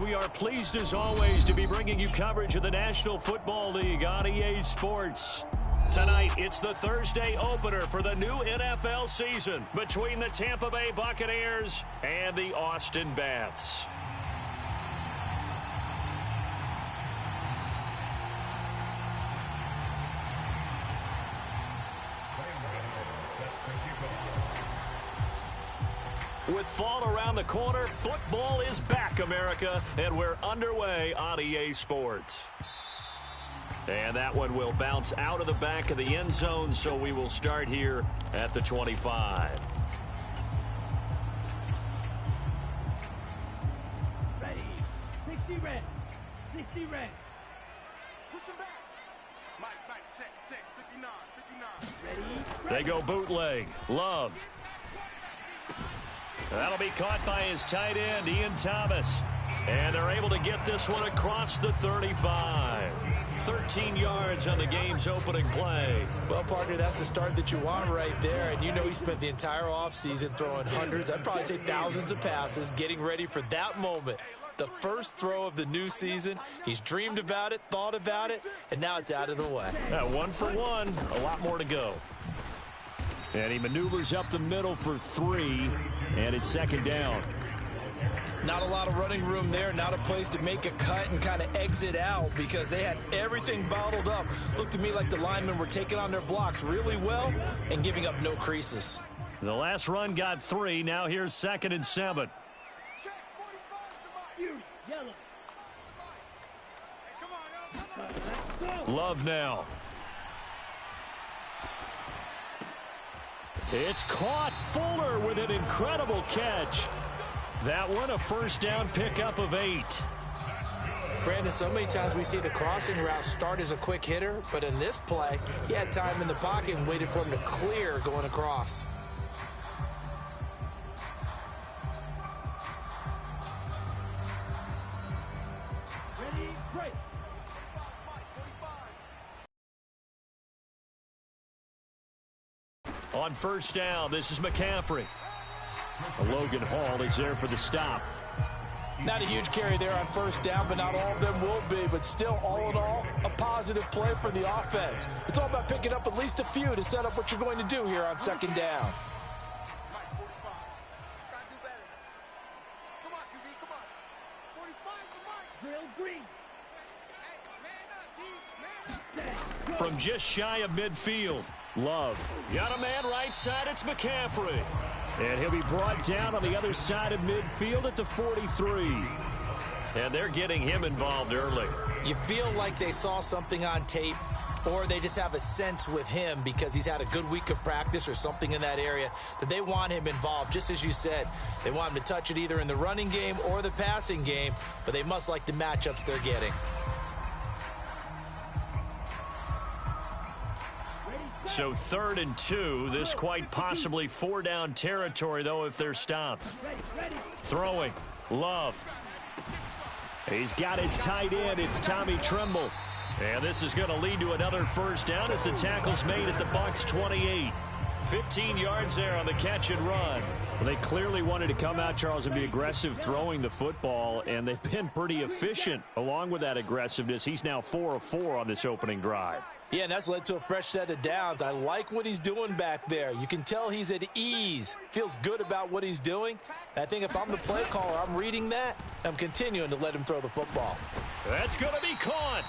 We are pleased as always to be bringing you coverage of the National Football League on EA Sports. Tonight, it's the Thursday opener for the new NFL season between the Tampa Bay Buccaneers and the Austin Bats. With fall around the corner, football is back, America, and we're underway on EA Sports. And that one will bounce out of the back of the end zone, so we will start here at the 25. Ready. 60 red. 60 red. Push him back. Mike, check. 59. Ready. They go bootleg. Love. That'll be caught by his tight end, Ian Thomas. And they're able to get this one across the 35. 13 yards on the game's opening play. Well, partner, that's the start that you want right there. And you know he spent the entire offseason throwing hundreds, I'd probably say thousands of passes, getting ready for that moment. The first throw of the new season. He's dreamed about it, thought about it, and now it's out of the way. 1 for 1, a lot more to go. And he maneuvers up the middle for 3, and it's second down. Not a lot of running room there, not a place to make a cut and kind of exit out because they had everything bottled up. Looked to me like the linemen were taking on their blocks really well and giving up no creases. The last run got 3. Now here's 2nd and 7. Yellow. Love now. It's caught. Fuller with an incredible catch. That one a first down pickup of 8. Brandon, so many times we see the crossing route start as a quick hitter, but in this play, he had time in the pocket and waited for him to clear going across. Ready, break. On first down, this is McCaffrey. Logan Hall is there for the stop. Not a huge carry there on first down, but not all of them will be. But still, all in all, a positive play for the offense. It's all about picking up at least a few to set up what you're going to do here on second down. From just shy of midfield, Love. Got a man right side, it's McCaffrey. And he'll be brought down on the other side of midfield at the 43. And they're getting him involved early. You feel like they saw something on tape, or they just have a sense with him because he's had a good week of practice or something in that area that they want him involved. Just as you said, they want him to touch it either in the running game or the passing game, but they must like the matchups they're getting. So 3rd and 2. This quite possibly 4-down territory, though, if they're stopped. Throwing. Love. He's got his tight end. It's Tommy Tremble. And this is going to lead to another first down as the tackle's made at the Bucs 28. 15 yards there on the catch and run. Well, they clearly wanted to come out, Charles, and be aggressive throwing the football, and they've been pretty efficient along with that aggressiveness. He's now 4 of 4 on this opening drive. Yeah, and that's led to a fresh set of downs. I like what he's doing back there. You can tell he's at ease. Feels good about what he's doing. And I think if I'm the play caller, I'm reading that. I'm continuing to let him throw the football. That's going to be caught.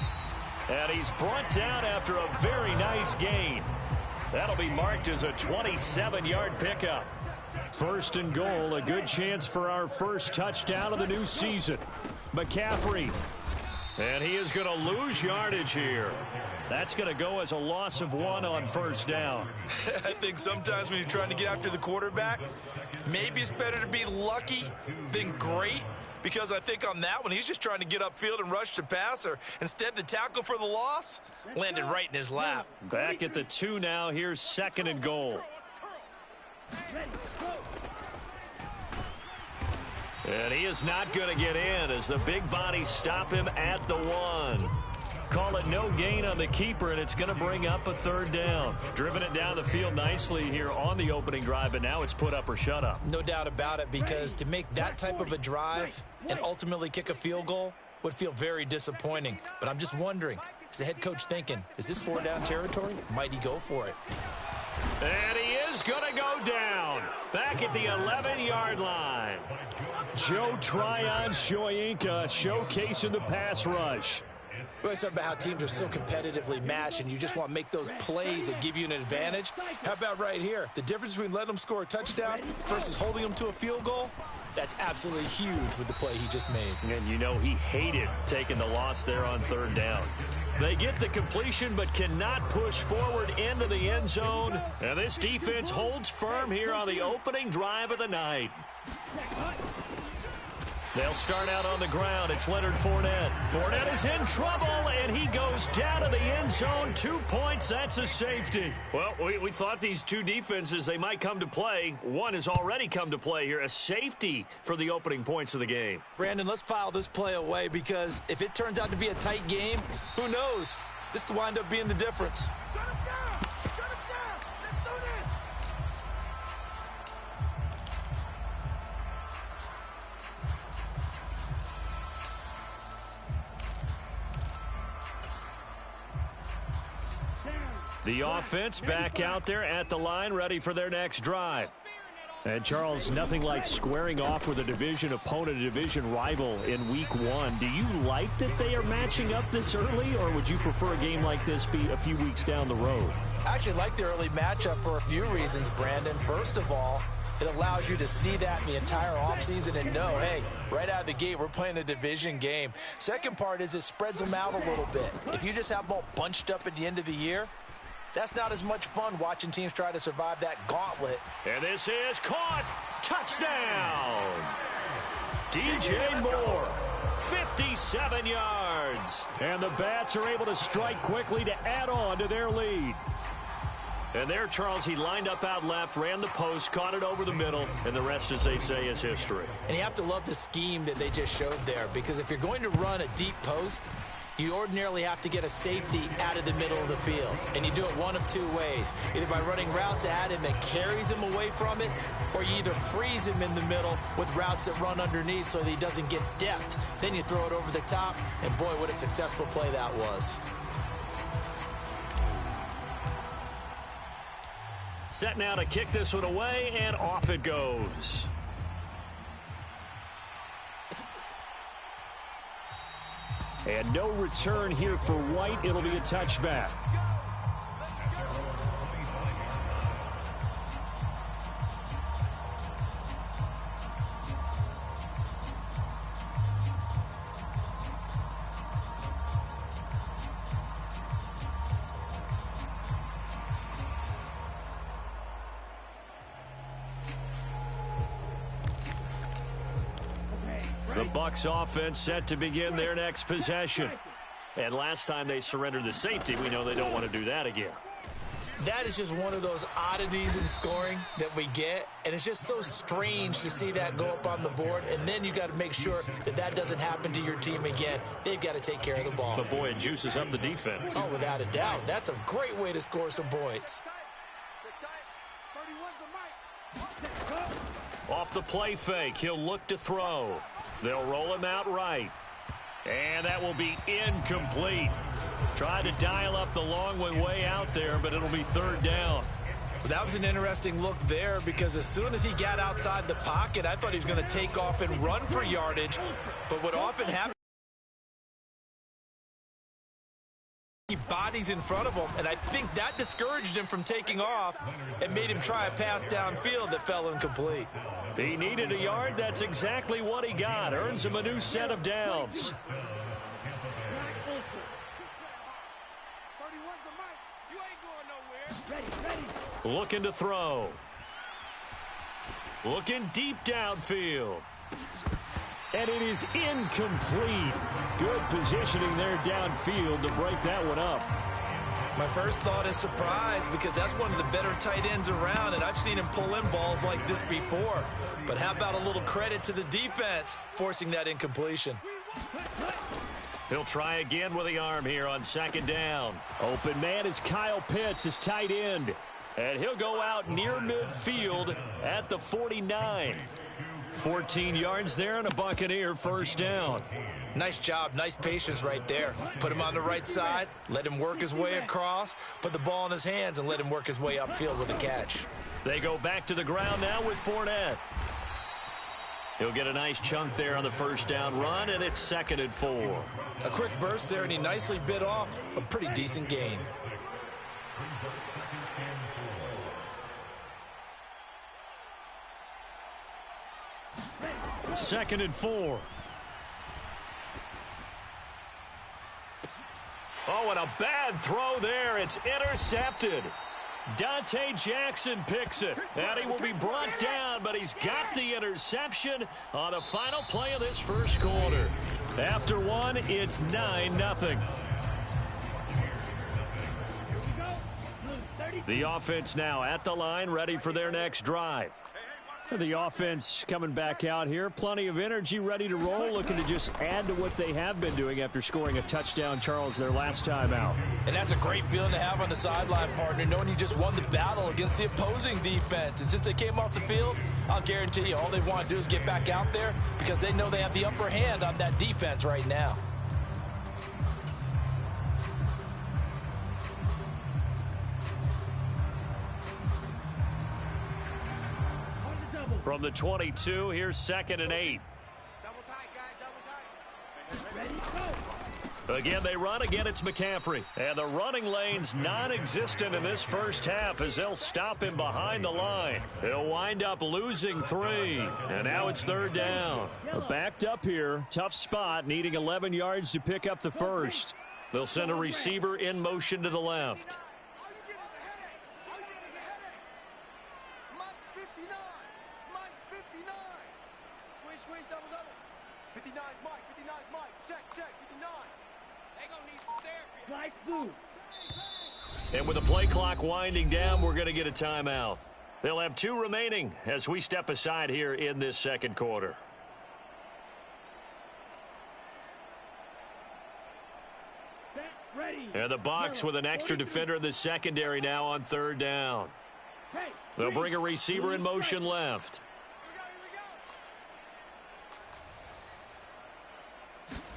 And he's brought down after a very nice gain. That'll be marked as a 27-yard pickup. 1st and goal, a good chance for our first touchdown of the new season. McCaffrey. And he is going to lose yardage here. That's going to go as a loss of 1 on first down. I think sometimes when you're trying to get after the quarterback, maybe it's better to be lucky than great. Because I think on that one, he's just trying to get upfield and rush the passer. Instead, the tackle for the loss landed right in his lap. Back at the 2 now. Here's 2nd and goal. And he is not going to get in as the big bodies stop him at the 1. Call it no gain on the keeper, and it's going to bring up a third down. Driven it down the field nicely here on the opening drive, but now it's put up or shut up. No doubt about it, because to make that type of a drive and ultimately kick a field goal would feel very disappointing. But I'm just wondering, is the head coach thinking, is this 4-down territory? Might he go for it? And he is going to go down. Back at the 11-yard line. Joe Tryon-Shoyinka showcasing the pass rush. We always talk about how teams are so competitively matched, and you just want to make those plays that give you an advantage. How about right here? The difference between letting them score a touchdown versus holding them to a field goal, that's absolutely huge with the play he just made. And you know he hated taking the loss there on third down. They get the completion but cannot push forward into the end zone. And this defense holds firm here on the opening drive of the night. They'll start out on the ground. It's Leonard Fournette. Fournette is in trouble, and he goes down to the end zone. 2 points. That's a safety. Well, we thought these two defenses, they might come to play. One has already come to play here. A safety for the opening points of the game. Brandon, let's file this play away, because if it turns out to be a tight game, who knows? This could wind up being the difference. Shut him down! Shut him down! Let's do this! The offense back out there at the line, ready for their next drive. And, Charles, nothing like squaring off with a division opponent, a division rival in week one. Do you like that they are matching up this early, or would you prefer a game like this be a few weeks down the road? I actually like the early matchup for a few reasons, Brandon. First of all, it allows you to see that in the entire offseason and know, hey, right out of the gate, we're playing a division game. Second part is it spreads them out a little bit. If you just have them all bunched up at the end of the year, that's not as much fun watching teams try to survive that gauntlet. And this is caught. Touchdown. DJ Moore, 57 yards. And the Bats are able to strike quickly to add on to their lead. And there, Charles, he lined up out left, ran the post, caught it over the middle, and the rest, as they say, is history. And you have to love the scheme that they just showed there, because if you're going to run a deep post, you ordinarily have to get a safety out of the middle of the field. And you do it one of two ways. Either by running routes at him that carries him away from it, or you either freeze him in the middle with routes that run underneath so that he doesn't get depth. Then you throw it over the top, and boy, what a successful play that was. Set now to kick this one away, and off it goes. And no return here for White. It'll be a touchback. The Bucs offense set to begin their next possession. And last time they surrendered the safety, we know they don't want to do that again. That is just one of those oddities in scoring that we get, and it's just so strange to see that go up on the board, and then you got to make sure that that doesn't happen to your team again. They've got to take care of the ball. But boy, it juices up the defense. Oh, without a doubt. That's a great way to score some points. Off the play fake, he'll look to throw. They'll roll him out right. And that will be incomplete. Tried to dial up the long way out there, but it'll be third down. That was an interesting look there, because as soon as he got outside the pocket, I thought he was going to take off and run for yardage. But what often happens, he bodies in front of him, and I think that discouraged him from taking off and made him try a pass downfield that fell incomplete. He needed a yard. That's exactly what he got. Earns him a new set of downs. Looking to throw. Looking deep downfield. And it is incomplete. Good positioning there downfield to break that one up. My first thought is surprise, because that's one of the better tight ends around, and I've seen him pull in balls like this before. But how about a little credit to the defense forcing that incompletion? He'll try again with the arm here on second down. Open man is Kyle Pitts, his tight end. And he'll go out near midfield at the 49. 14 yards there and a Buccaneer first down. Nice job, nice patience right there. Put him on the right side, let him work his way across, put the ball in his hands, and let him work his way upfield with a catch. They go back to the ground now with Fournette. He'll get a nice chunk there on the first down run, and it's 2nd and 4. A quick burst there, and he nicely bit off a pretty decent gain. Second and 4. Oh, and a bad throw there. It's intercepted. Dante Jackson picks it. And he will be brought down, but he's got the interception on the final play of this first quarter. After one, it's 9-0. The offense now at the line, ready for their next drive. The offense coming back out here. Plenty of energy, ready to roll, looking to just add to what they have been doing after scoring a touchdown, Charles, their last time out. And that's a great feeling to have on the sideline, partner, knowing you just won the battle against the opposing defense. And since they came off the field, I'll guarantee you all they want to do is get back out there because they know they have the upper hand on that defense right now. From the 22, here's 2nd and 8. Double tight, guys, double tight. Ready, go. Again, they run. Again, it's McCaffrey. And the running lane's non-existent in this first half as they'll stop him behind the line. He'll wind up losing 3. And now it's 3rd down. Backed up here. Tough spot, needing 11 yards to pick up the first. They'll send a receiver in motion to the left. All you get is a headache. All you get is a headache. Mike's 59. Mike's 59. Squeeze, squeeze, double, double. 59 Mike, 59 Mike. Check, check, 59. They gonna need some therapy. Flight blue. And with the play clock winding down, we're going to get a timeout. They'll have 2 remaining as we step aside here in this second quarter. Set, ready. And the Bucs with an extra defender in the secondary now on 3rd down. Hey, They'll bring a receiver in motion left.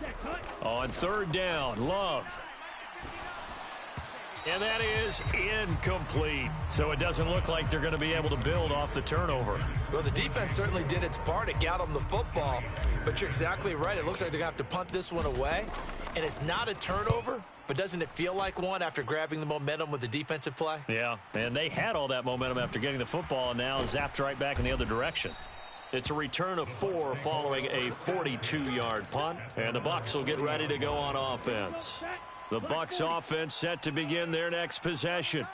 set, cut. On 3rd down, Love. And that is incomplete. So it doesn't look like they're going to be able to build off the turnover. Well, the defense certainly did its part. It got them the football. But you're exactly right. It looks like they're going to have to punt this one away. And it's not a turnover, but doesn't it feel like one after grabbing the momentum with the defensive play? Yeah, and they had all that momentum after getting the football and now zapped right back in the other direction. It's a return of 4 following a 42-yard punt. And the Bucs will get ready to go on offense. The Bucs offense set to begin their next possession.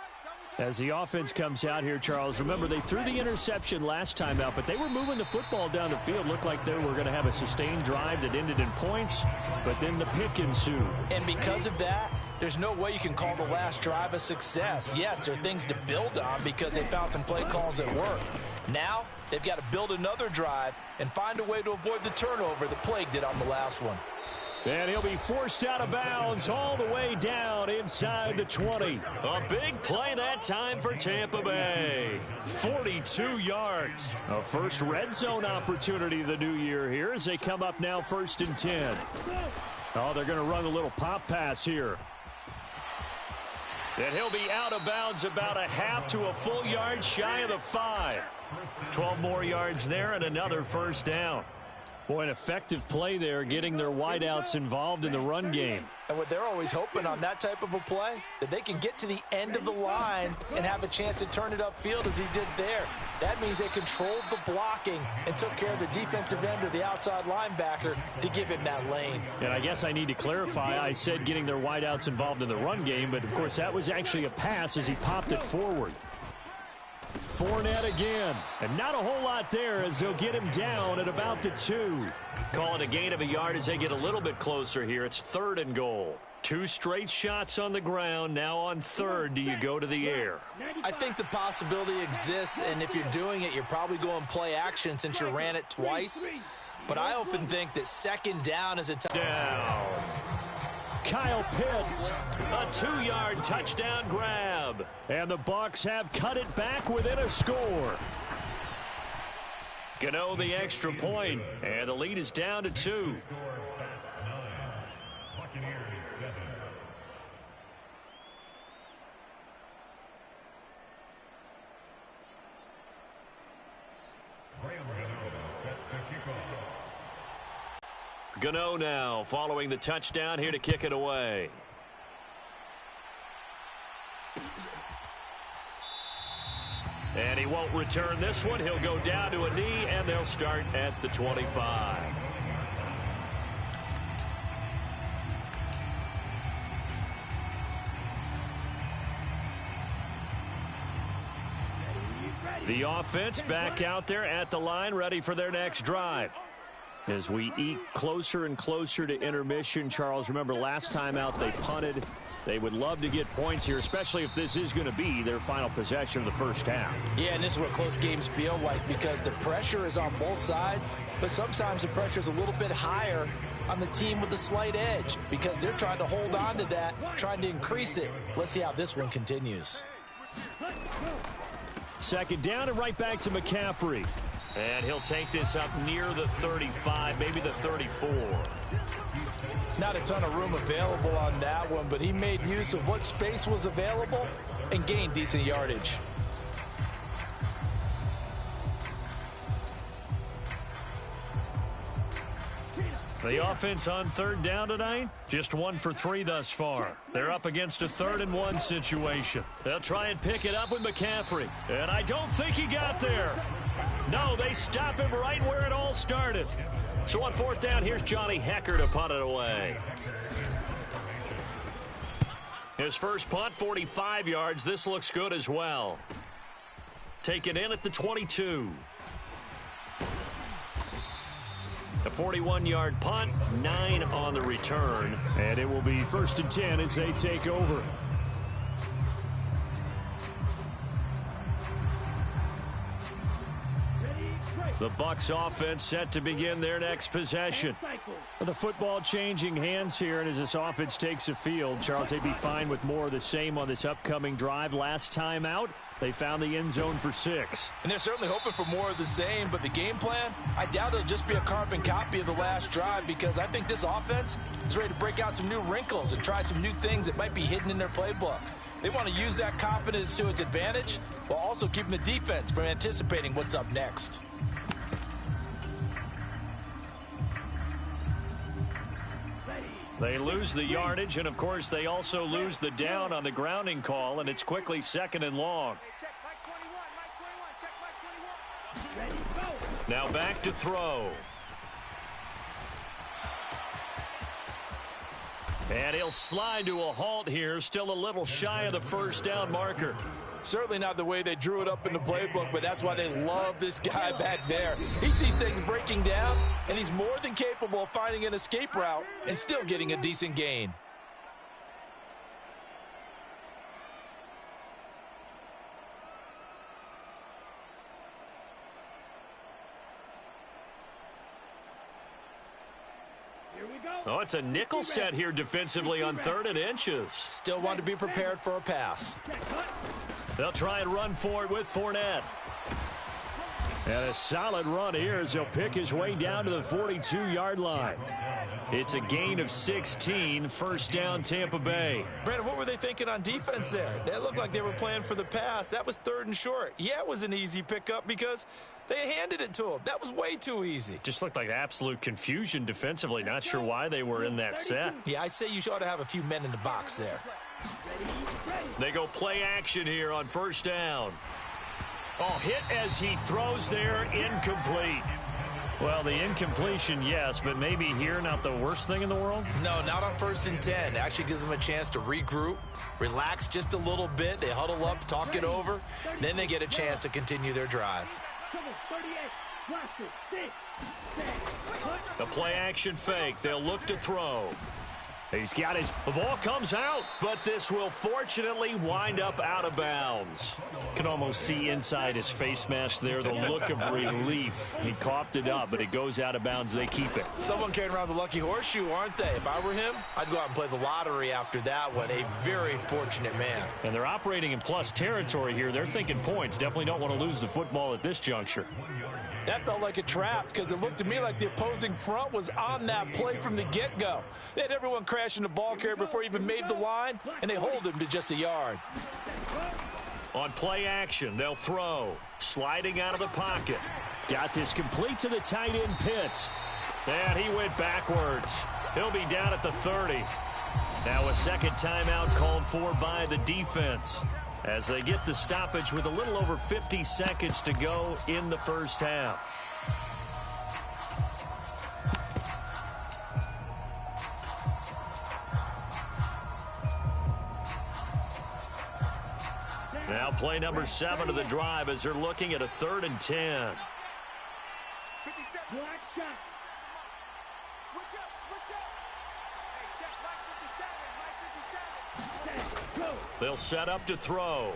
As the offense comes out here, Charles, remember they threw the interception last time out, but they were moving the football down the field. Looked like they were going to have a sustained drive that ended in points, but then the pick ensued. And because of that, there's no way you can call the last drive a success. Yes, there are things to build on because they found some play calls that work. Now, they've got to build another drive and find a way to avoid the turnover that plagued it on the last one. And he'll be forced out of bounds all the way down inside the 20. A big play that time for Tampa Bay. 42 yards. A first red zone opportunity of the new year here as they come up now 1st and 10. Oh, they're going to run a little pop pass here. And he'll be out of bounds about a half to a full yard shy of the 5. 12 more yards there and another first down. Boy, an effective play there, getting their wideouts involved in the run game. And what they're always hoping on that type of a play, that they can get to the end of the line and have a chance to turn it upfield as he did there. That means they controlled the blocking and took care of the defensive end or the outside linebacker to give him that lane. And I guess I need to clarify, I said getting their wideouts involved in the run game, but of course that was actually a pass as he popped it forward. Fournette again, and not a whole lot there as they'll get him down at about the 2. Call it a gain of a yard as they get a little bit closer here. It's 3rd and goal. 2 straight shots on the ground. Now on 3rd, do you go to the air? I think the possibility exists, and if you're doing it, you're probably going play action since you ran it twice. But I often think that 2nd down is a down. Kyle Pitts. A 2-yard touchdown grab. And the Bucs have cut it back within a score. Gano the extra point, and the lead is down to 2. Gano now following the touchdown here to kick it away. And he won't return this one. He'll go down to a knee, and they'll start at the 25. The offense back out there at the line, ready for their next drive. As we eke closer and closer to intermission, Charles, remember last time out they punted. They would love to get points here, especially if this is going to be their final possession of the first half. Yeah, and this is what close games feel like because the pressure is on both sides, but sometimes the pressure is a little bit higher on the team with the slight edge because they're trying to hold on to that, trying to increase it. Let's see how this one continues. Second down and right back to McCaffrey. And he'll take this up near the 35, maybe the 34. Not a ton of room available on that one, but he made use of what space was available and gained decent yardage. The offense on third down tonight, just 1 for 3 thus far. They're up against a 3rd and 1 situation. They'll try and pick it up with McCaffrey. And I don't think he got there. No, they stop him right where it all started. So on 4th down, here's Johnny Hecker to punt it away. His first punt, 45 yards. This looks good as well. Take it in at the 22. A 41-yard punt, 9 on the return. And it will be 1st and 10 as they take over. The Bucs offense set to begin their next possession. The football changing hands here, and as this offense takes the field, Charles, they'd be fine with more of the same on this upcoming drive. Last time out, they found the end zone for 6. And they're certainly hoping for more of the same, but the game plan, I doubt it'll just be a carbon copy of the last drive because I think this offense is ready to break out some new wrinkles and try some new things that might be hidden in their playbook. They want to use that confidence to its advantage while also keeping the defense from anticipating what's up next. They lose the yardage, and of course they also lose the down on the grounding call, and it's quickly 2nd and long. Now back to throw. And he'll slide to a halt here, still a little shy of the 1st down marker. Certainly not the way they drew it up in the playbook, but that's why they love this guy back there. He sees things breaking down, and he's more than capable of finding an escape route and still getting a decent gain. Oh, it's a nickel set here defensively on 3rd and inches. Still want to be prepared for a pass. They'll try and run for it with Fournette. And a solid run here as he'll pick his way down to the 42-yard line. It's a gain of 16, 1st down Tampa Bay. Brandon, what were they thinking on defense there? They looked like they were playing for the pass. That was 3rd and short. Yeah, it was an easy pickup because they handed it to him. That was way too easy. Just looked like absolute confusion defensively. Not sure why they were in that set. Yeah, I'd say you ought to have a few men in the box there. They go play action here on 1st down. Oh, hit as he throws there, incomplete. Well, the incompletion, yes, but maybe here not the worst thing in the world? No, not on 1st and 10. It actually gives them a chance to regroup, relax just a little bit. They huddle up, talk it over. Then they get a chance to continue their drive. The play action fake. They'll look to throw. He's got the ball comes out, but this will fortunately wind up out of bounds. You can almost see inside his face mask there the look of relief. He coughed it up, but it goes out of bounds. They keep it. Someone carrying around the lucky horseshoe, aren't they? If I were him, I'd go out and play the lottery after that one. A very fortunate man. And they're operating in plus territory here. They're thinking points. Definitely don't want to lose the football at this juncture. That felt like a trap because it looked to me like the opposing front was on that play from the get-go. They had everyone crashing the ball carrier before he even made the line, and they hold him to just a yard. On play action, they'll throw. Sliding out of the pocket. Got this complete to the tight end Pitts. And he went backwards. He'll be down at the 30. Now a second timeout called for by the defense, as they get the stoppage with a little over 50 seconds to go in the first half. Now play number 7 of the drive as they're looking at a 3rd and 10. Black shot. Switch up, switch up. Hey, check Mike 57, Mike 57. Go. They'll set up to throw.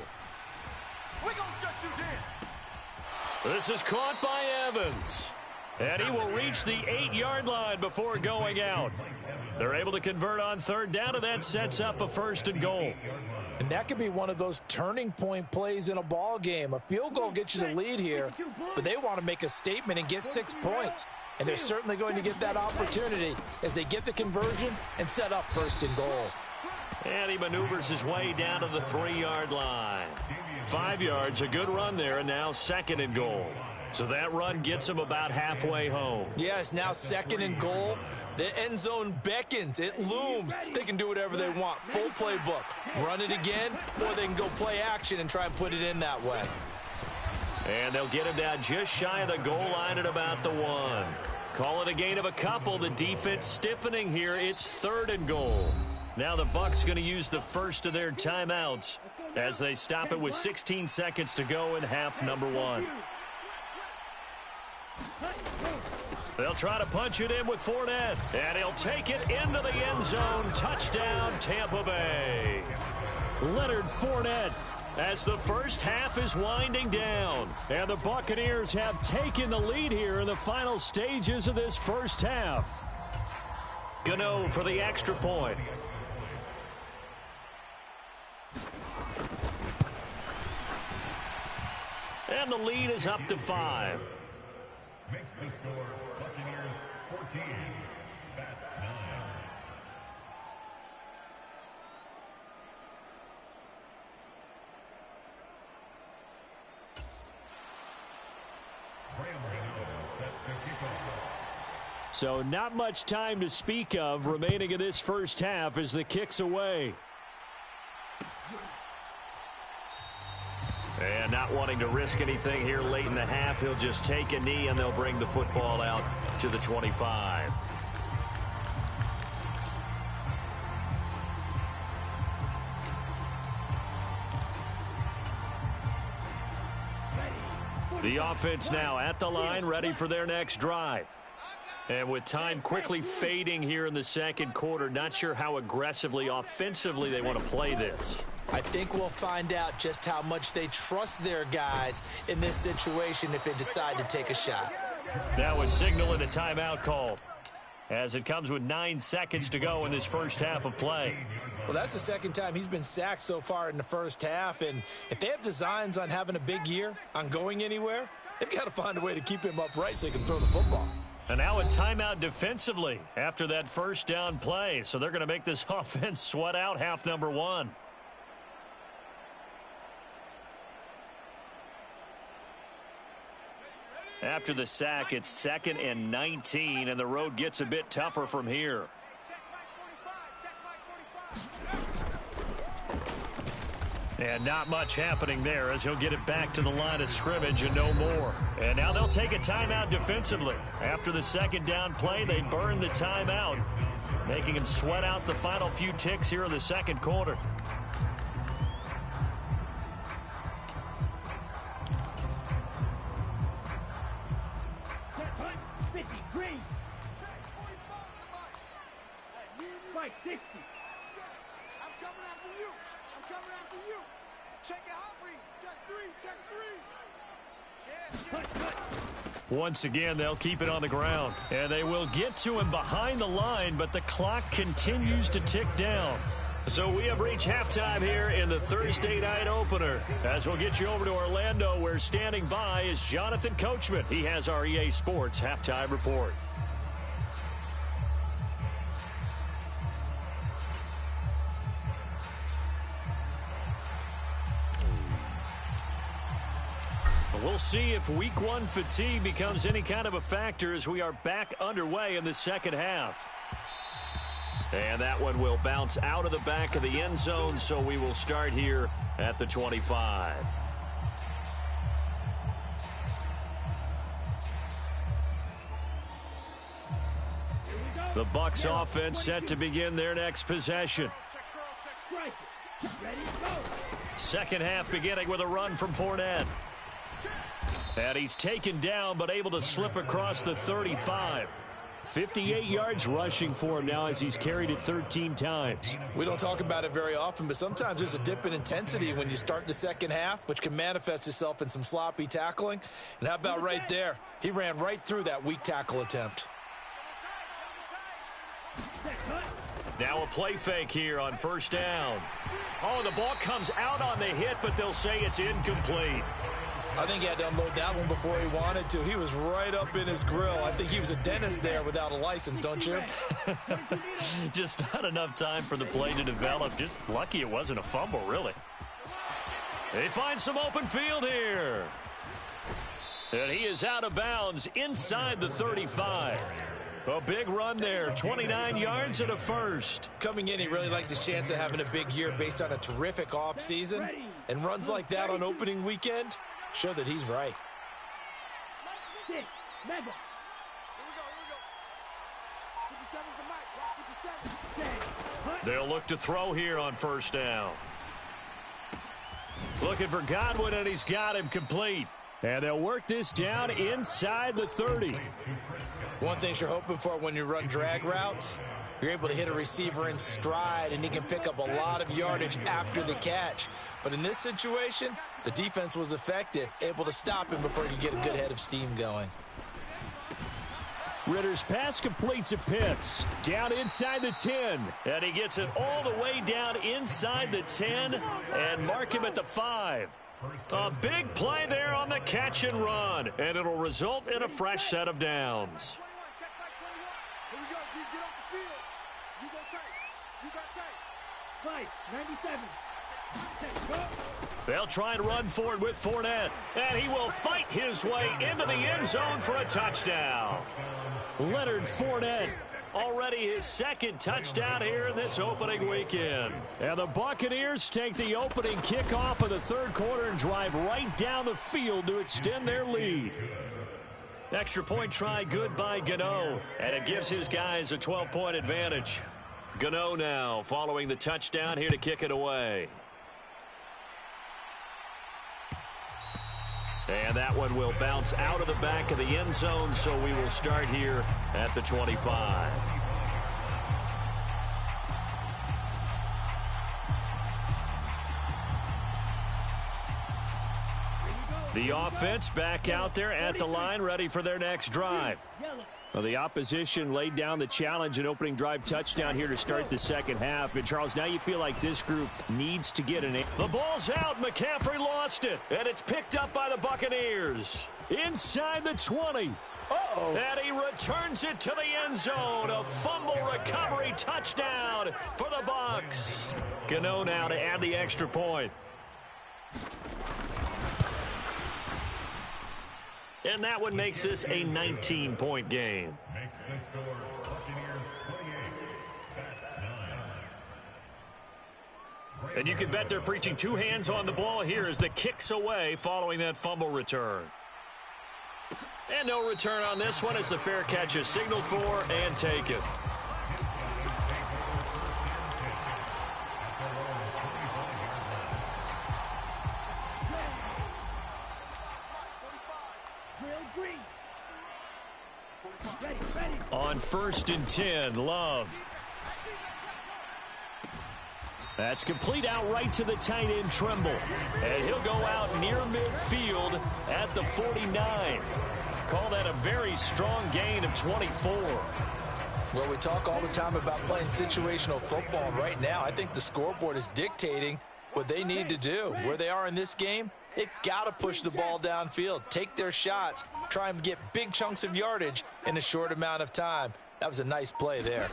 We're gonna shut you down. This is caught by Evans. And he will reach the 8-yard line before going out. They're able to convert on 3rd down, and that sets up a 1st and goal. And that could be one of those turning point plays in a ball game. A field goal gets you the lead here, but they want to make a statement and get 6 points. And they're certainly going to get that opportunity as they get the conversion and set up 1st and goal. And he maneuvers his way down to the 3-yard line. 5 yards, a good run there, and now 2nd and goal. So that run gets him about halfway home. Yes, now 2nd and goal. The end zone beckons. It looms. They can do whatever they want. Full playbook. Run it again, or they can go play action and try and put it in that way. And they'll get him down just shy of the goal line at about the 1. Call it a gain of a couple. The defense stiffening here. It's 3rd and goal. Now the Bucs going to use the first of their timeouts as they stop it with 16 seconds to go in half number 1. They'll try to punch it in with Fournette, and he'll take it into the end zone. Touchdown, Tampa Bay. Leonard Fournette, as the first half is winding down. And the Buccaneers have taken the lead here in the final stages of this first half. Gano for the extra point. And the lead is up to 5. Makes the score Buccaneers 14, Bats 9. So not much time to speak of remaining in this first half as the kick's away. And not wanting to risk anything here late in the half, he'll just take a knee and they'll bring the football out to the 25. The offense now at the line, ready for their next drive. And with time quickly fading here in the second quarter, not sure how aggressively, offensively they want to play this. I think we'll find out just how much they trust their guys in this situation if they decide to take a shot. Now a signal and a timeout call as it comes with 9 seconds to go in this first half of play. Well, that's the second time he's been sacked so far in the first half, and if they have designs on having a big year, on going anywhere, they've got to find a way to keep him upright so he can throw the football. And now a timeout defensively after that first down play, so they're going to make this offense sweat out half number 1. After the sack, it's 2nd and 19, and the road gets a bit tougher from here. And not much happening there as he'll get it back to the line of scrimmage and no more. And now they'll take a timeout defensively. After the second down play, they burn the timeout, making him sweat out the final few ticks here in the second quarter. Strike 60. I'm coming after you. I'm coming after you. Check your hot read. Check three. Check three. Cut, cut. Once again, they'll keep it on the ground. And they will get to him behind the line, but the clock continues to tick down. So we have reached halftime here in the Thursday night opener. As we'll get you over to Orlando, where standing by is Jonathan Coachman. He has our EA Sports halftime report. We'll see if week one fatigue becomes any kind of a factor as we are back underway in the second half. And that one will bounce out of the back of the end zone, so we will start here at the 25. The Bucs offense set to begin their next possession. Strike it. Ready, go. Second half beginning with a run from Fournette. And he's taken down but able to slip across the 35. 58 yards rushing for him now as he's carried it 13 times. We don't talk about it very often, but sometimes there's a dip in intensity when you start the second half, which can manifest itself in some sloppy tackling. And how about right there? He ran right through that weak tackle attempt. Now a play fake here on first down. Oh, the ball comes out on the hit, but they'll say it's incomplete. I think he had to unload that one before he wanted to. He was right up in his grill. I think he was a dentist there without a license, don't you? Just not enough time for the play to develop. Just lucky it wasn't a fumble, really. They find some open field here. And he is out of bounds inside the 35. A big run there, 29 yards and a first. Coming in, he really liked his chance of having a big year based on a terrific offseason. And runs like that on opening weekend show that he's right. 6, mega. Here we go. 57's the mic. Watch 57. They'll look to throw here on first down. Looking for Godwin, and he's got him complete. And they'll work this down inside the 30. One thing you're hoping for when you run drag routes, you're able to hit a receiver in stride, and he can pick up a lot of yardage after the catch. But in this situation, the defense was effective, able to stop him before he could get a good head of steam going. Ritter's pass completes at Pitts. Down inside the 10. And he gets it all the way down inside the 10 and mark him at the 5. A big play there on the catch and run, and it'll result in a fresh set of downs. Here we go, G. Get off the field. You go tight. You got tight. Fight, 97. Set, go. They'll try and run for it with Fournette, and he will fight his way into the end zone for a touchdown. Leonard Fournette. Already his second touchdown here in this opening weekend. And the Buccaneers take the opening kickoff of the third quarter and drive right down the field to extend their lead. Extra point try good by Gano, and it gives his guys a 12-point advantage. Gano now following the touchdown here to kick it away. And that one will bounce out of the back of the end zone, so we will start here at the 25. The offense back out there at the line, ready for their next drive. Well, the opposition laid down the challenge and opening drive touchdown here to start the second half. And, Charles, now you feel like this group needs to get an... The ball's out. McCaffrey lost it, and it's picked up by the Buccaneers. Inside the 20. Uh-oh. And he returns it to the end zone. A fumble recovery touchdown for the Bucs. Gano now to add the extra point. And that one makes this a 19-point game. Makes the score Buccaneers 28, Bats 9. And you can bet they're preaching two hands on the ball here as the kicks away following that fumble return. And no return on this one as the fair catch is signaled for and taken. On 1st and 10, Love. That's complete out right to the tight end, Trimble. And he'll go out near midfield at the 49. Call that a very strong gain of 24. Well, we talk all the time about playing situational football, and right now I think the scoreboard is dictating what they need to do. Where they are in this game, they've got to push the ball downfield, take their shots, try and get big chunks of yardage in a short amount of time. That was a nice play there.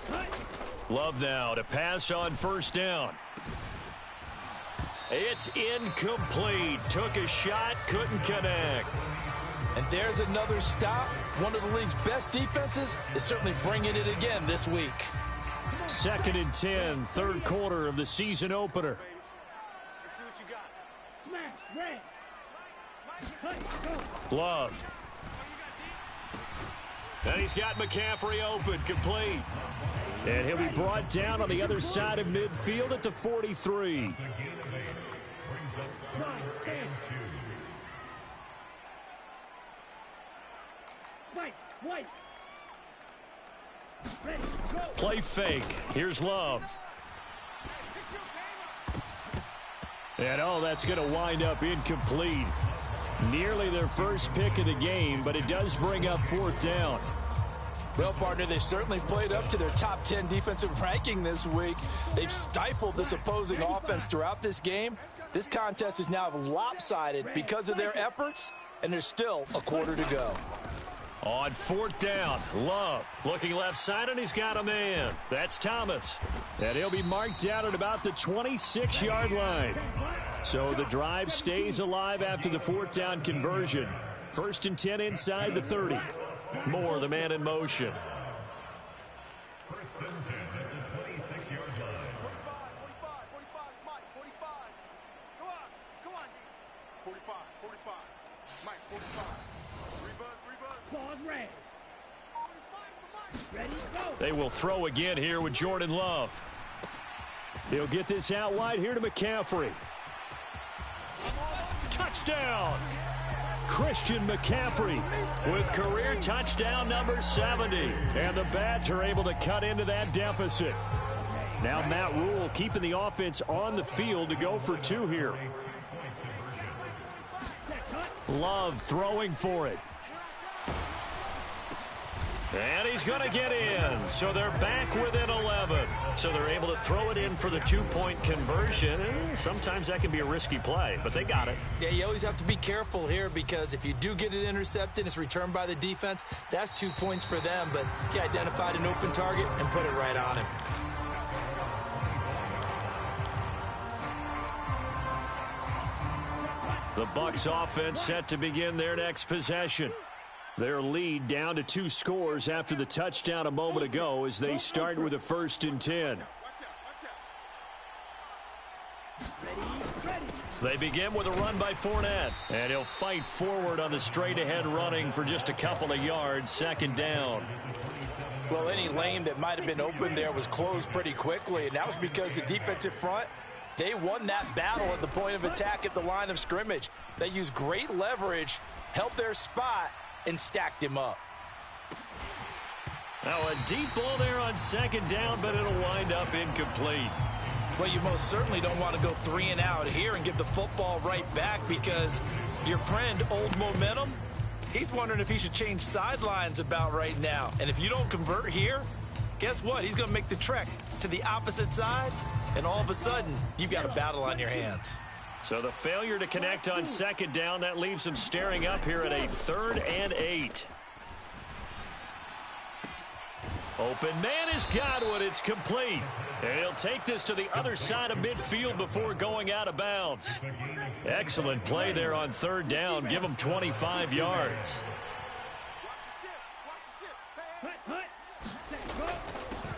Love now to pass on first down. It's incomplete. Took a shot, couldn't connect. And there's another stop. One of the league's best defenses is certainly bringing it again this week. 2nd and 10, third quarter of the season opener. Let's see what you got. Smash, red. Go. Love. And he's got McCaffrey open, complete. And he'll be brought down on the other side of midfield at the 43. White. Ready, go. Play fake. Here's Love. And that's going to wind up incomplete. Nearly their first pick of the game, but it does bring up 4th down. Well, partner, they've certainly played up to their top 10 defensive ranking this week. They've stifled this opposing offense throughout this game. This contest is now lopsided because of their efforts, and there's still a quarter to go. On 4th down, Love looking left side, and he's got a man. That's Thomas. And he'll be marked down at about the 26-yard line. So the drive stays alive after the 4th down conversion. 1st and 10 inside the 30. Moore, the man in motion. 1st and 10 at the 26-yard line. 45, Mike, 45. Come on, D. 45. Mike, 45. 3 buzz. Pause red. 45's the Mike. Ready, go. They will throw again here with Jordan Love. He'll get this out wide here to McCaffrey. Touchdown! Christian McCaffrey with career touchdown number 70. And the Bats are able to cut into that deficit. Now Matt Rule keeping the offense on the field to go for 2 here. Love throwing for it. And he's going to get in. So they're back within 11. So they're able to throw it in for the 2-point conversion. Sometimes that can be a risky play, but they got it. Yeah, you always have to be careful here because if you do get it intercepted, it's returned by the defense. That's 2 points for them, but he identified an open target and put it right on him. The Bucs offense set to begin their next possession. Their lead down to 2 scores after the touchdown a moment ago as they start with a 1st and 10. They begin with a run by Fournette, and he'll fight forward on the straight-ahead running for just a couple of yards, 2nd down. Well, any lane that might have been open there was closed pretty quickly, and that was because the defensive front, they won that battle at the point of attack at the line of scrimmage. They used great leverage, held their spot, and stacked him up. Now a deep ball there on 2nd down, but it'll wind up incomplete. Well, you most certainly don't want to go 3 and out here and give the football right back because your friend, Old Momentum, he's wondering if he should change sidelines about right now. And if you don't convert here, guess what? He's going to make the trek to the opposite side, and all of a sudden, you've got a battle on your hands. So the failure to connect on 2nd down, that leaves them staring up here at a 3rd and 8. Open man is Godwin. It's complete. And he'll take this to the other side of midfield before going out of bounds. Excellent play there on 3rd down. Give him 25 yards.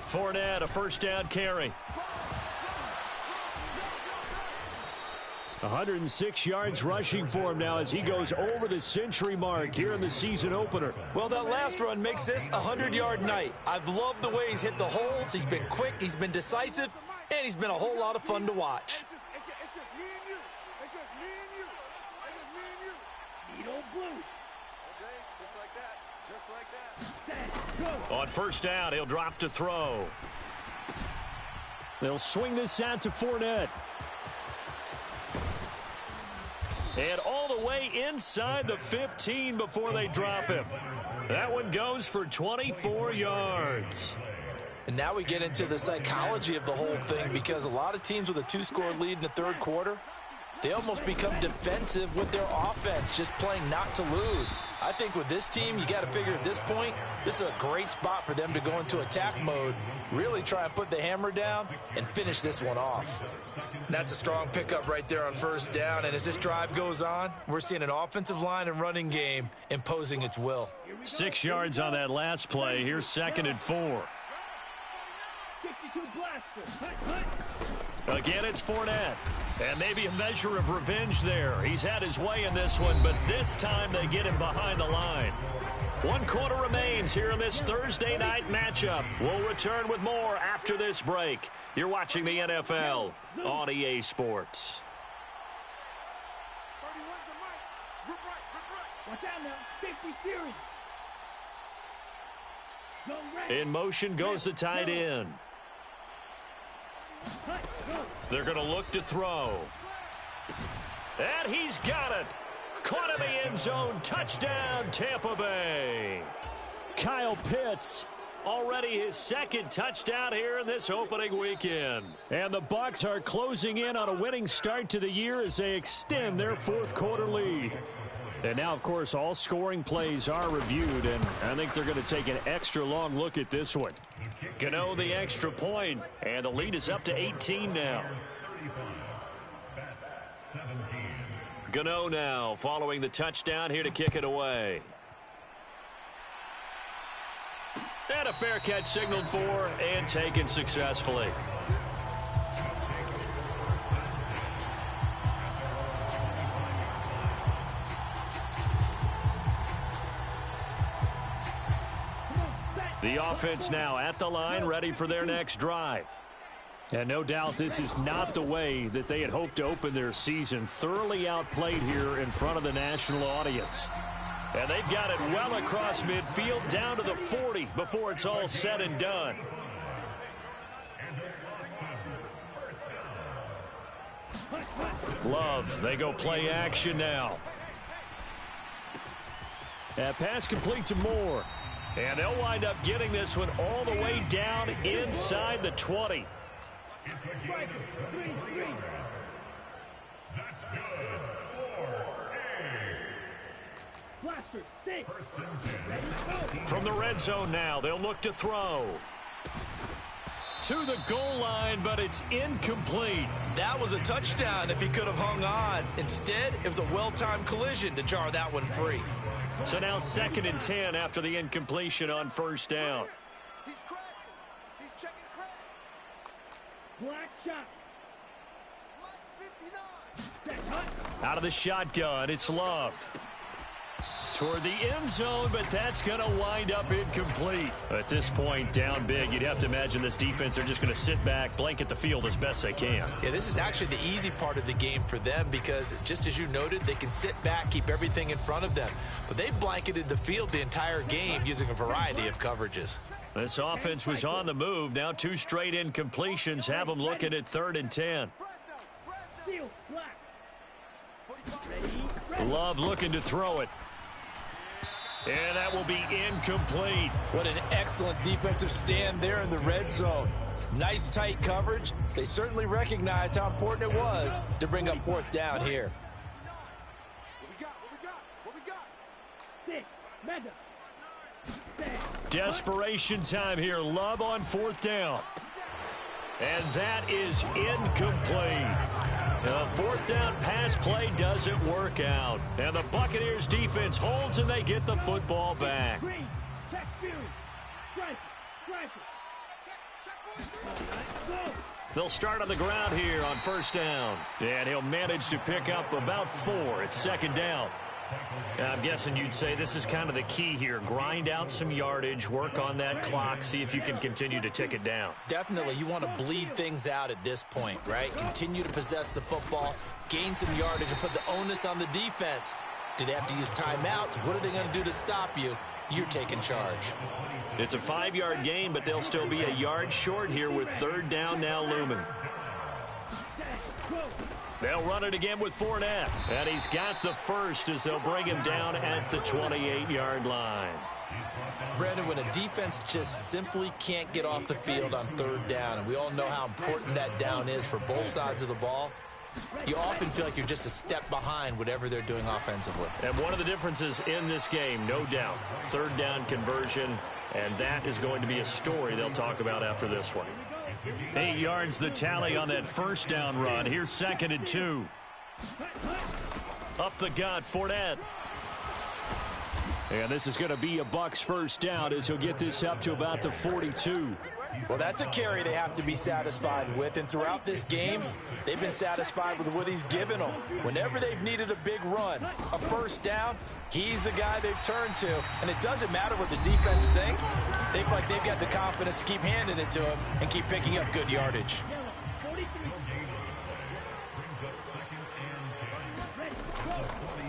Fournette, a 1st down carry. 106 yards rushing for him now as he goes over the century mark here in the season opener. Well, that last run makes this a 100-yard night. I've loved the way he's hit the holes. He's been quick, he's been decisive, and he's been a whole lot of fun to watch. It's just me and you. It's just me and you. It's just me and you. Needle blue. Okay, just like that. Just like that. Set, go. On 1st down, he'll drop to throw. They'll swing this out to Fournette. And all the way inside the 15 before they drop him. That one goes for 24 yards. And now we get into the psychology of the whole thing, because a lot of teams with a 2-score lead in the third quarter, they almost become defensive with their offense, just playing not to lose. I think with this team, you got to figure at this point, this is a great spot for them to go into attack mode, really try and put the hammer down and finish this one off. And that's a strong pickup right there on first down. And as this drive goes on, we're seeing an offensive line and running game imposing its will. 6 yards on that last play. Here's 2nd and 4. 62 blaster. Again, it's Fournette. And maybe a measure of revenge there. He's had his way in this one, but this time they get him behind the line. 1 quarter remains here in this Thursday night matchup. We'll return with more after this break. You're watching the NFL on EA Sports. 31's the mic. Rip right. Watch out now. 50 series. Go right. In motion goes the tight end. They're going to look to throw. And he's got it. Caught in the end zone. Touchdown, Tampa Bay. Kyle Pitts. Already his 2nd touchdown here in this opening weekend. And the Bucs are closing in on a winning start to the year as they extend their 4th quarter lead. And now, of course, all scoring plays are reviewed, and I think they're going to take an extra long look at this one. Gano the extra point, and the lead is up to 18 now. Gano now following the touchdown here to kick it away. And a fair catch signaled for and taken successfully. The offense now at the line, ready for their next drive. And no doubt this is not the way that they had hoped to open their season. Thoroughly outplayed here in front of the national audience. And they've got it well across midfield down to the 40 before it's all said and done. Love, they go play action now. That pass complete to Moore. And they'll wind up getting this one all the way down inside the 20. Blaster. 6. From the red zone now, they'll look to throw. To the goal line, but it's incomplete. That was a touchdown if he could have hung on. Instead, it was a well-timed collision to jar that one free. So now 2nd and 10 after the incompletion on first down. He's crashing. He's checking crash. Black shot. Mike's 59. That's hot. Out of the shotgun, it's Love. Toward the end zone, but that's going to wind up incomplete. At this point, down big, you'd have to imagine this defense are just going to sit back, blanket the field as best they can. Yeah, this is actually the easy part of the game for them because, just as you noted, they can sit back, keep everything in front of them. But they blanketed the field the entire game using a variety of coverages. This offense was on the move. Now 2 straight incompletions have them looking at 3rd and 10. Steal. Black. Ready. Love looking to throw it. And that will be incomplete. What an excellent defensive stand there in the red zone. Nice tight coverage. They certainly recognized how important it was to bring up 4th down here. What we got? 6. Mega. Desperation time here. Love on 4th down. And that is incomplete. The 4th down pass play doesn't work out. And the Buccaneers defense holds and they get the football back. Green. Check Fury. Strike. Go. They'll start on the ground here on first down. And he'll manage to pick up about 4. It's 2nd down. I'm guessing you'd say this is kind of the key here. Grind out some yardage, work on that clock, see if you can continue to tick it down. Definitely, you want to bleed things out at this point, right? Continue to possess the football, gain some yardage, and put the onus on the defense. Do they have to use timeouts? What are they going to do to stop you? you're taking charge. It's a 5-yard gain, but they'll still be a yard short here with third down now looming. They'll run it again with Fournette. And he's got the first as they'll bring him down at the 28-yard line. Brandon, when a defense just simply can't get off the field on third down, and we all know how important that down is for both sides of the ball, you often feel like you're just a step behind whatever they're doing offensively. And one of the differences in this game, no doubt, third down conversion, and that is going to be a story they'll talk about after this one. 8 yards the tally on that first down run. Here's 2nd and 2. Up the gut, Fournette. And this is going to be a Bucs first down as he'll get this up to about the 42. Well, that's a carry they have to be satisfied with, and throughout this game, they've been satisfied with what he's given them. Whenever they've needed a big run, a first down, he's the guy they've turned to. And it doesn't matter what the defense thinks. They feel like they've got the confidence to keep handing it to him and keep picking up good yardage.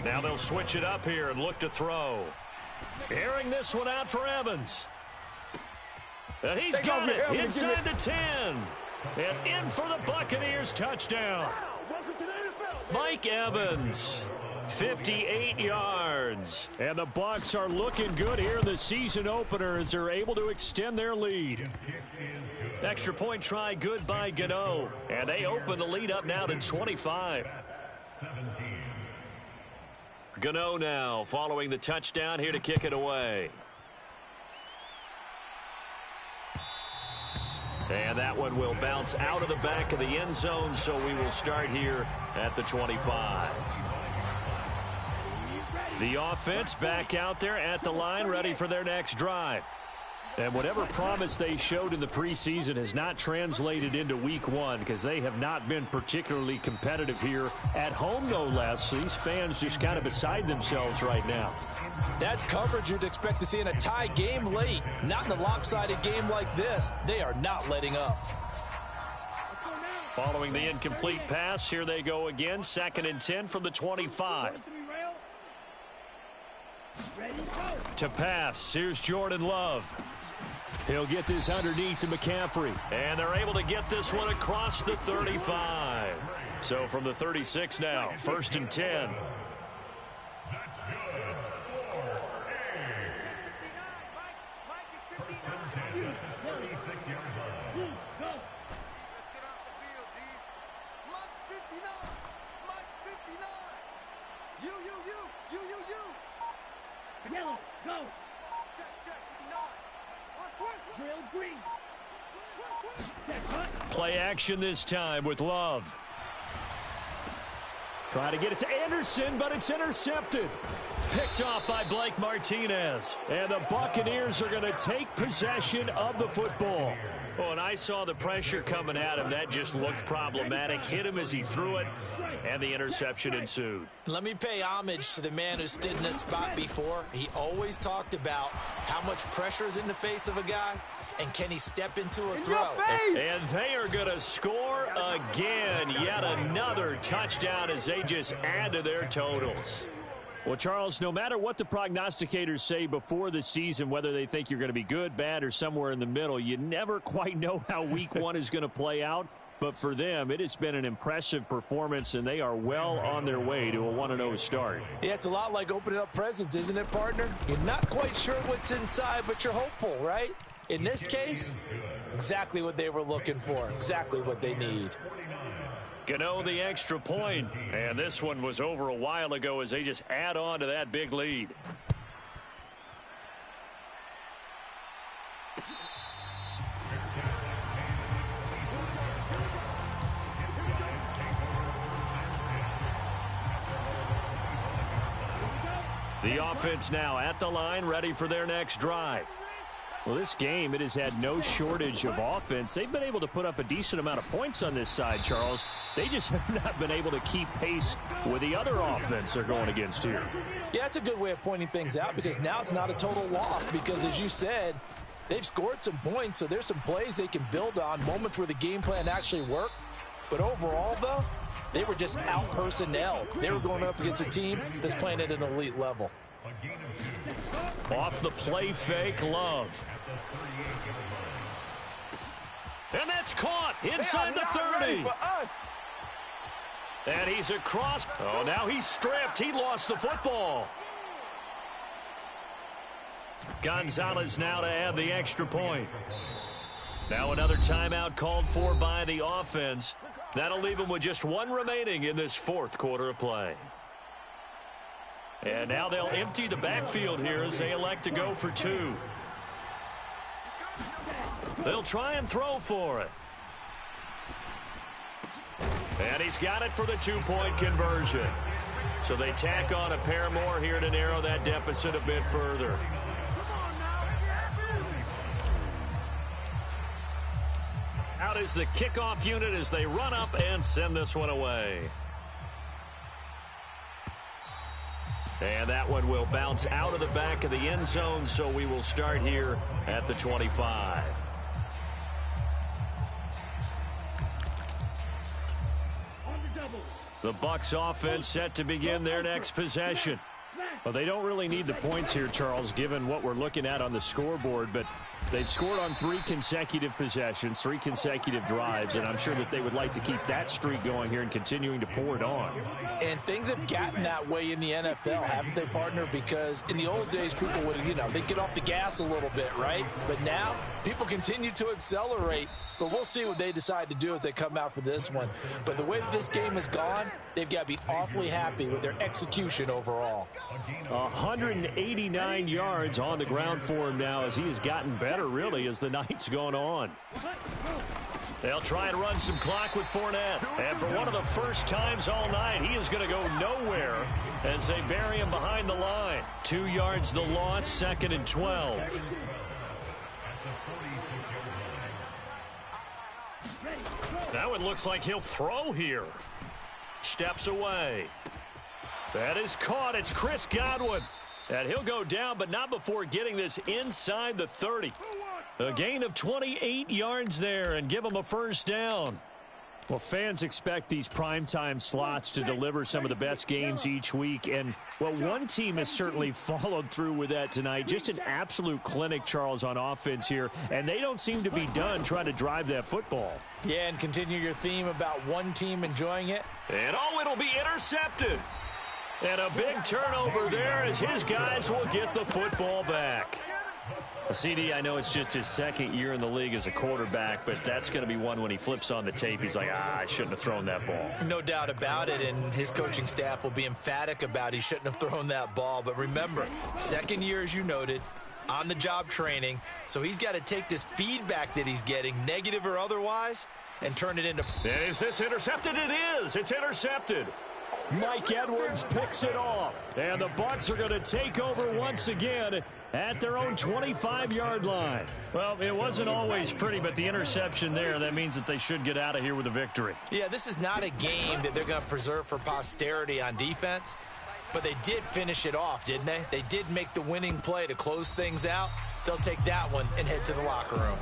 Now they'll switch it up here and look to throw. Airing this one out for Evans. And he's got it inside the 10. And in for the Buccaneers touchdown. Mike Evans, 58 yards. And the Bucs are looking good here in the season opener as they're able to extend their lead. Extra point try good by Gano. And they open the lead up now to 25. Gano now following the touchdown here to kick it away. And that one will bounce out of the back of the end zone, so we will start here at the 25. The offense back out there at the line, ready for their next drive. And whatever promise they showed in the preseason has not translated into week one because they have not been particularly competitive here at home, no less. These fans just kind of beside themselves right now. That's coverage you'd expect to see in a tie game late. Not in a lopsided game like this. They are not letting up. Following the incomplete pass, here they go again. 2nd and 10 from the 25. To pass, here's Jordan Love. He'll get this underneath to McCaffrey. And they're able to get this one across the 35. So from the 36 now, 1st and 10. Yellow, go. Green. Play action this time with Love. Trying to get it to Anderson, but it's intercepted. Picked off by Blake Martinez. And the Buccaneers are going to take possession of the football. Oh, and I saw the pressure coming at him. That just looked problematic. Hit him as he threw it, and the interception ensued. Let me pay homage to the man who stood in this spot before. He always talked about how much pressure is in the face of a guy, and can he step into a throw? And they are going to score again. Yet another touchdown as they just add to their totals. Well, Charles, no matter what the prognosticators say before the season, whether they think you're going to be good, bad, or somewhere in the middle, you never quite know how week one is going to play out. But for them, it has been an impressive performance, and they are well on their way to a 1-0 start. Yeah, it's a lot like opening up presents, isn't it, partner? You're not quite sure what's inside, but you're hopeful, right? In this case, exactly what they were looking for, exactly what they need. Gano the extra point, and this one was over a while ago as they just add on to that big lead. The offense now at the line, ready for their next drive. Well, this game, it has had no shortage of offense. They've been able to put up a decent amount of points on this side, Charles. They just have not been able to keep pace with the other offense they're going against here. Yeah, that's a good way of pointing things out because now it's not a total loss because, as you said, they've scored some points, so there's some plays they can build on, moments where the game plan actually worked. But overall, though, they were just out-personnel. They were going up against a team that's playing at an elite level. A gain of 2. Off the play fake, Love. At the 38-yard line. And that's caught inside the 30. And he's across. Oh, now he's stripped. He lost the football. Gonzalez now to add the extra point. Now another timeout called for by the offense. That'll leave them with just one remaining in this fourth quarter of play. And now they'll empty the backfield here as they elect to go for 2. They'll try and throw for it. And he's got it for the 2-point conversion. So they tack on a pair more here to narrow that deficit a bit further. Out is the kickoff unit as they run up and send this one away. And that one will bounce out of the back of the end zone, so we will start here at the 25. The Bucs offense set to begin their next possession. Well, they don't really need the points here, Charles, given what we're looking at on the scoreboard, but they've scored on 3 consecutive possessions, 3 consecutive drives, and I'm sure that they would like to keep that streak going here and continuing to pour it on. And things have gotten that way in the NFL, haven't they, partner? Because in the old days, people would, they'd get off the gas a little bit, right? But now, people continue to accelerate, but we'll see what they decide to do as they come out for this one. But the way that this game has gone, they've got to be awfully happy with their execution overall. 189 yards on the ground for him now as he has gotten better, really, as the night's gone on. They'll try and run some clock with Fournette. And for one of the first times all night, he is going to go nowhere as they bury him behind the line. 2 yards the loss, 2nd and 12. That one looks like he'll throw here. Steps away. That is caught. It's Chris Godwin. And he'll go down, but not before getting this inside the 30. A gain of 28 yards there and give him a first down. Well, fans expect these primetime slots to deliver some of the best games each week. And, well, one team has certainly followed through with that tonight. Just an absolute clinic, Charles, on offense here. And they don't seem to be done trying to drive that football. Yeah, and continue your theme about one team enjoying it. And, it'll be intercepted. And a big turnover there as his guys will get the football back. CD, I know it's just his 2nd year in the league as a quarterback, but that's going to be one when he flips on the tape. He's like, I shouldn't have thrown that ball. No doubt about it, and his coaching staff will be emphatic about he shouldn't have thrown that ball. But remember, 2nd year, as you noted, on-the-job training, so he's got to take this feedback that he's getting, negative or otherwise, and turn it into... And is this intercepted? It is. It's intercepted. Mike Edwards picks it off. And the Bucs are going to take over once again at their own 25-yard line. Well, it wasn't always pretty, but the interception there, that means that they should get out of here with a victory. Yeah, this is not a game that they're going to preserve for posterity on defense, but they did finish it off, didn't they? They did make the winning play to close things out. They'll take that one and head to the locker room.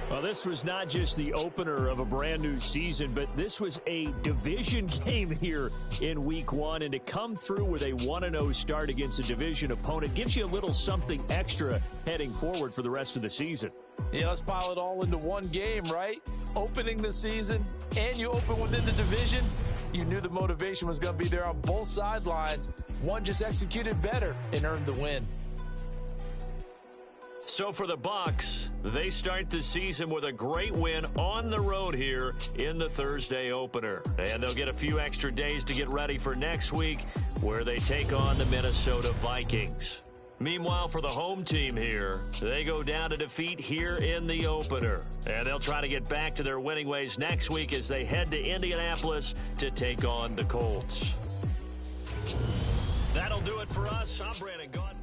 Well, this was not just the opener of a brand new season, but this was a division game here in week 1. And to come through with a 1-0 start against a division opponent gives you a little something extra heading forward for the rest of the season. Yeah, let's pile it all into one game, right? Opening the season, and you open within the division. You knew the motivation was going to be there on both sidelines. One just executed better and earned the win. So for the Bucs, they start the season with a great win on the road here in the Thursday opener. And they'll get a few extra days to get ready for next week, where they take on the Minnesota Vikings. Meanwhile, for the home team here, they go down to defeat here in the opener. And they'll try to get back to their winning ways next week as they head to Indianapolis to take on the Colts. That'll do it for us. I'm Brandon Gaudin.